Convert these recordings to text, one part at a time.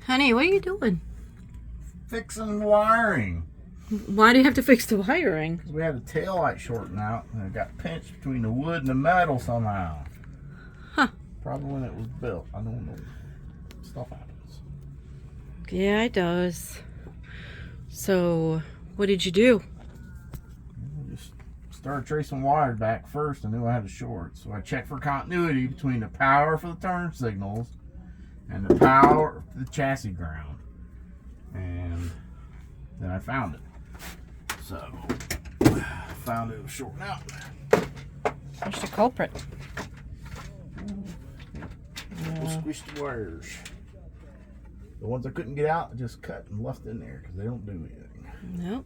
Honey, what are you doing? Fixing wiring. Why do you have to fix the wiring? Because we had the tail light shorting out and it got pinched between the wood and the metal somehow. Huh. Probably when it was built. I don't know. Stuff happens. Yeah, it does. So, what did you do? I just started tracing wires back first. I knew I had a short. So I checked for continuity between the power for the turn signals and the power for the chassis ground. And then I found it. So, found it was shorting out. Where's the culprit? Squished wires. The ones I couldn't get out, I just cut and left in there because they don't do anything. Nope.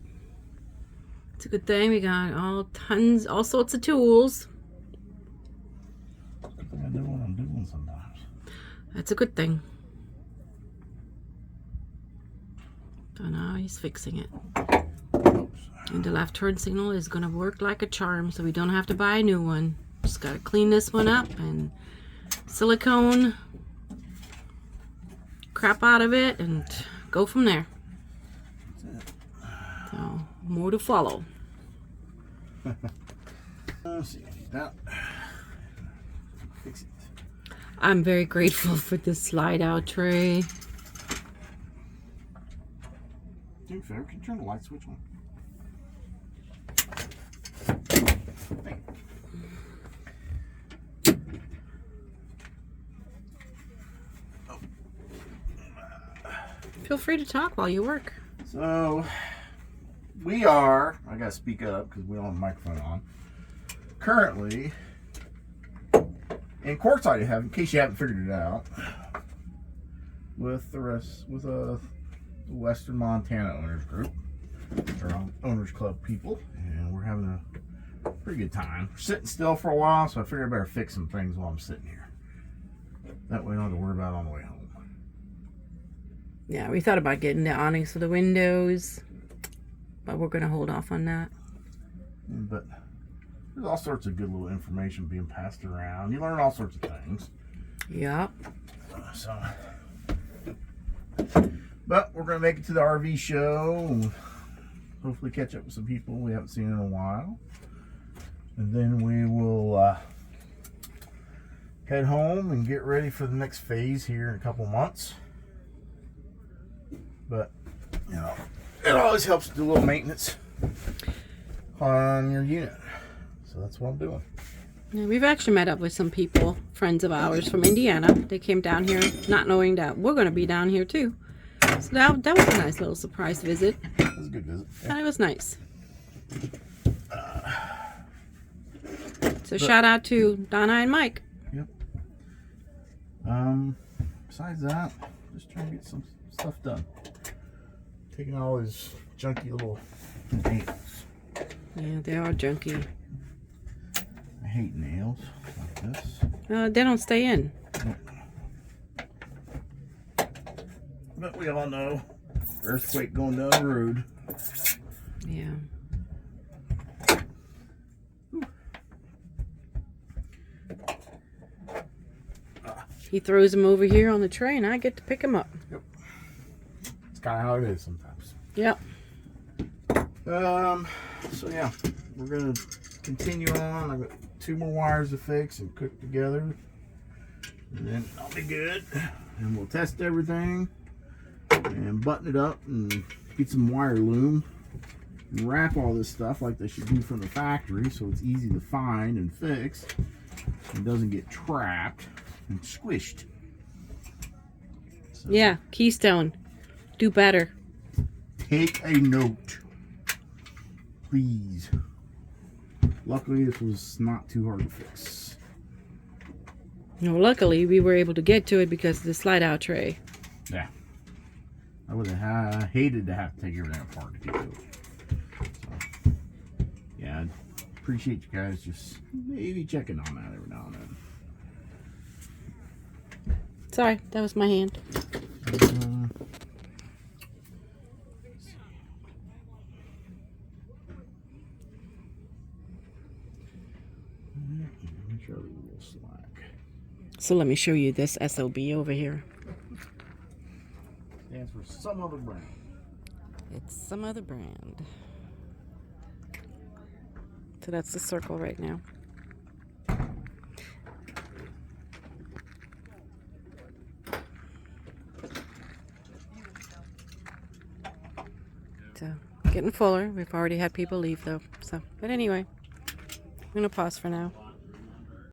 It's a good thing we got all sorts of tools. Good thing I do what I'm doing sometimes. That's a good thing. So now he's fixing it. Oops. And the left turn signal is going to work like a charm, so we don't have to buy a new one. Just got to clean this one up and silicone crap out of it and go from there. So, more to follow. Let's see. That. Fix it. I'm very grateful for this slide out tray. Do me a favor, can you turn the light switch on? Feel free to talk while you work. So, we are, I gotta speak up because we don't have a microphone on. Currently, in Quartzsite, in case you haven't figured it out, with the Western Montana Owners Group, or Owners Club people, and we're having a pretty good time. We're sitting still for a while, so I figured I better fix some things while I'm sitting here. That way I don't have to worry about it on the way home. Yeah, we thought about getting the awnings for the windows, but we're going to hold off on that. But there's all sorts of good little information being passed around. You learn all sorts of things. Yep. So, but we're going to make it to the RV show and hopefully catch up with some people we haven't seen in a while. And then we will head home and get ready for the next phase here in a couple months. But, you know, it always helps to do a little maintenance on your unit. So that's what I'm doing. Yeah, we've actually met up with some people, friends of ours from Indiana. They came down here not knowing that we're going to be down here too. So that was a nice little surprise visit. It was a good visit. Yeah. And it was nice. So shout out to Donna and Mike. Yep. Besides that, just trying to get some stuff done. Taking all these junky little nails. Yeah, they are junky. I hate nails like this. They don't stay in. But we all know earthquake going down the road. Yeah. He throws them over here on the tray and I get to pick them up. Yep. It's kind of how it is sometimes. Yep. So yeah, we're gonna continue on. I've got 2 more wires to fix and cook together, and then I'll be good. And we'll test everything and button it up and get some wire loom and wrap all this stuff like they should do from the factory, so it's easy to find and fix and doesn't get trapped and squished. So Yeah, Keystone. Do better. take a note, please. Luckily, this was not too hard to fix. No, luckily we were able to get to it because of the slide out tray. Yeah. I would have hated to have to take everything apart to get to it. So, yeah, I appreciate you guys just maybe checking on that every now and then. Sorry, that was my hand. Make sure everything's a little slack. So let me show you this SOB over here. Stands for some other brand. It's some other brand. So that's the circle right now. So, getting fuller. We've already had people leave though. So, but anyway, I'm gonna pause for now.